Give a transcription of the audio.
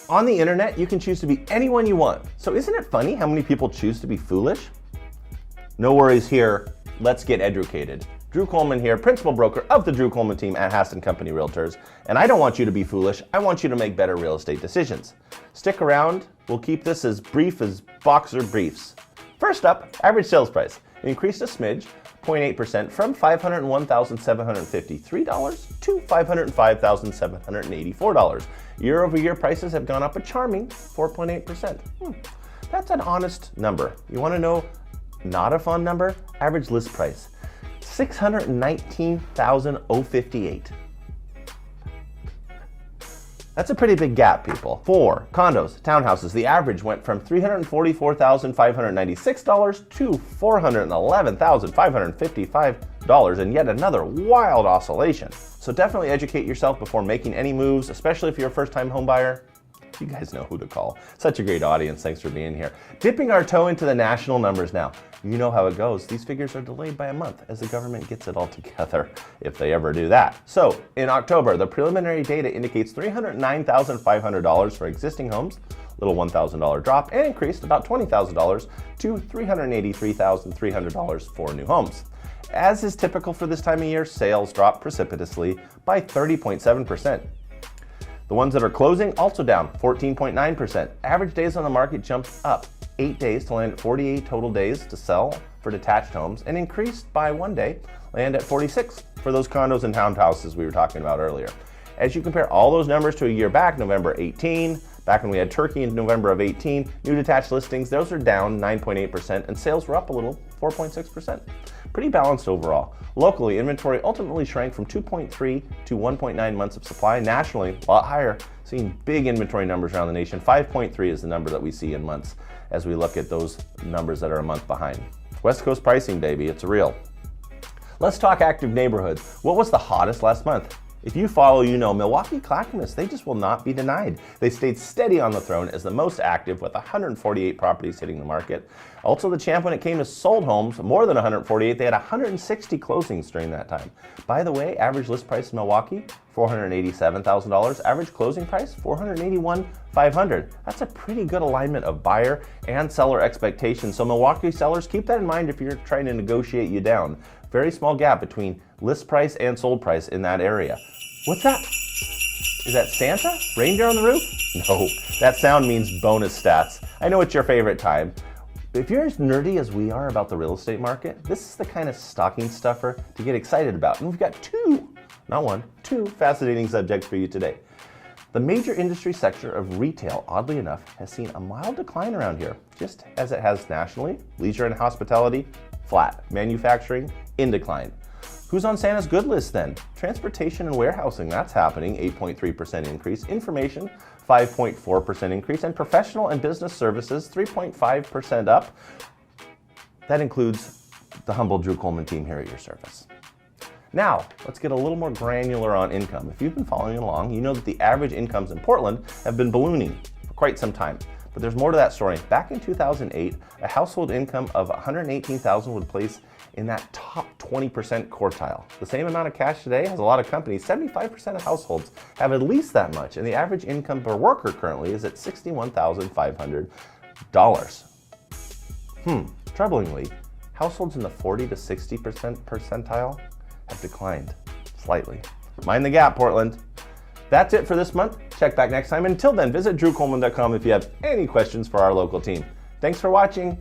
On the internet, you can choose to be anyone you want. So isn't it funny how many people choose to be foolish? No worries here. Let's get educated. Drew Coleman here, principal broker of the Drew Coleman team at Haston Company Realtors. And I don't want you to be foolish. I want you to make better real estate decisions. Stick around. We'll keep this as brief as boxer briefs. First up, average sales price. It increased a smidge, 0.8% from $501,753 to $505,784. Year over year prices have gone up a charming 4.8%. That's an honest number. You want to know not a fun number? Average list price, $619,058. That's a pretty big gap, people. For condos, townhouses, the average went from $344,596 to $411,555, and yet another wild oscillation. So definitely educate yourself before making any moves, especially if you're a first-time home buyer. You guys know who to call. Such a great audience. Thanks for being here. Dipping our toe into the national numbers now. You know how it goes. These figures are delayed by a month as the government gets it all together, if they ever do that. So in October, the preliminary data indicates $309,500 for existing homes, little $1,000 drop, and increased about $20,000 to $383,300 for new homes. As is typical for this time of year, sales dropped precipitously by 30.7%. The ones that are closing also down 14.9%. Average days on the market jumped up 8 days to land at 48 total days to sell for detached homes, and increased by 1 day, land at 46 for those condos and townhouses we were talking about earlier. As you compare all those numbers to a year back, November 18, back when we had Turkey in November of 18, new detached listings, those are down 9.8%, and sales were up a little, 4.6%. Pretty balanced overall. Locally, inventory ultimately shrank from 2.3 to 1.9 months of supply. Nationally, a lot higher, seeing big inventory numbers around the nation. 5.3 is the number that we see in months as we look at those numbers that are a month behind. West Coast pricing, baby, it's real. Let's talk active neighborhoods. What was the hottest last month? If you follow, you know Milwaukee Clackamas, they just will not be denied. They stayed steady on the throne as the most active with 148 properties hitting the market. Also the champ when it came to sold homes, more than 148, they had 160 closings during that time. By the way, average list price in Milwaukee, $487,000. Average closing price, $481,500. That's a pretty good alignment of buyer and seller expectations. So Milwaukee sellers, keep that in mind if you're trying to negotiate you down. Very small gap between list price and sold price in that area. What's that? Is that Santa? Reindeer on the roof? No, that sound means bonus stats. I know it's your favorite time. If you're as nerdy as we are about the real estate market, this is the kind of stocking stuffer to get excited about. And we've got two fascinating subjects for you today. The major industry sector of retail, oddly enough, has seen a mild decline around here, just as it has nationally. Leisure and hospitality, flat. Manufacturing, in decline. Who's on Santa's good list then? Transportation and warehousing, that's happening, 8.3% increase. Information, 5.4% increase. And professional and business services, 3.5% up. That includes the humble Drew Coleman team here at your service. Now, let's get a little more granular on income. If you've been following along, you know that the average incomes in Portland have been ballooning for quite some time. But there's more to that story. Back in 2008, a household income of $118,000 would place in that top 20% quartile. The same amount of cash today has a lot of companies. 75% of households have at least that much, and the average income per worker currently is at $61,500. Troublingly, households in the 40 to 60% percentile have declined slightly. Mind the gap, Portland. That's it for this month. Check back next time. Until then, visit drewcoleman.com if you have any questions for our local team. Thanks for watching.